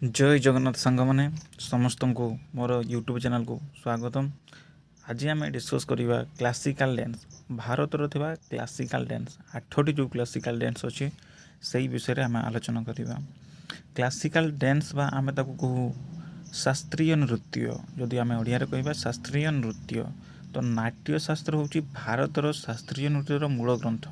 जय जगन्नाथ सांग मैंने समस्त को मोर यूट्यूब चैनल को स्वागतम। आज आम डिस्कस करवा क्लासिकल डांस भारतर थिबा क्लासिकल डांस 8टी जो क्लासिकल डांस अच्छी से विषय आम आलोचना करवा। क्लासिकल डांस बा आम कहू शास्त्रीय नृत्य। जदि आम ओडिया रे कहबा शास्त्रीय नृत्य तो नाट्य शास्त्र हूँ भारतर शास्त्रीय नृत्यर मूल ग्रंथ।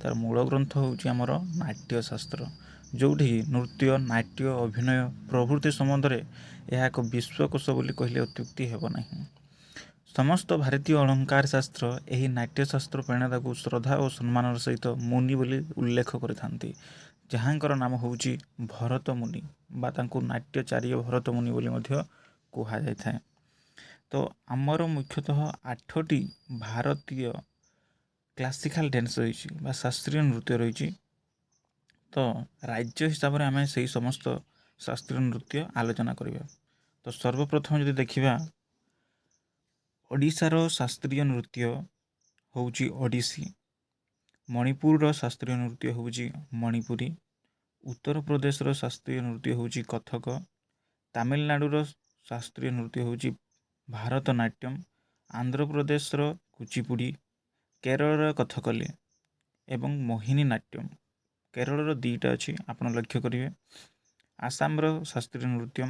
तार मूल ग्रंथ हूँ आमर नाट्य शास्त्र, जोठी नृत्य नाट्य अभिनय प्रभृति संबंध में यह एक विश्वकोश बोली कहले अत्युक्ति हेब नहीं। समस्त भारतीय अलंकार शास्त्र यही नाट्यशास्त्र प्रणेता को श्रद्धा और सम्मान सहित मुनि बोली उल्लेख करथांती, जहाँकर नाम होउची भरत मुनि बा तांको नाट्यचार्य भरत मुनि बोली मध्य कुहा जायथाय। तो आमर मुख्यतः 8टी भारतीय क्लासिकल डांस रही शास्त्रीय नृत्य रही। तो राज्य हिसाब से आम से समस्त शास्त्रीय नृत्य आलोचना करवा। तो सर्वप्रथम जब देखा ओडिशार शास्त्रीय नृत्य होउची ओडिसी, मणिपुर शास्त्रीय नृत्य होउची मणिपुरी, उत्तर प्रदेश शास्त्रीय नृत्य होउची कथक, तमिलनाडुर शास्त्रीय नृत्य होउची भारतनाट्यम, आंध्र प्रदेश कुचिपुड़ी, केरल कथकली एवं मोहिनी नाट्यम। केरल 2टा अच्छी आप लक्ष्य करेंगे। आसाम शास्त्रीय नृत्य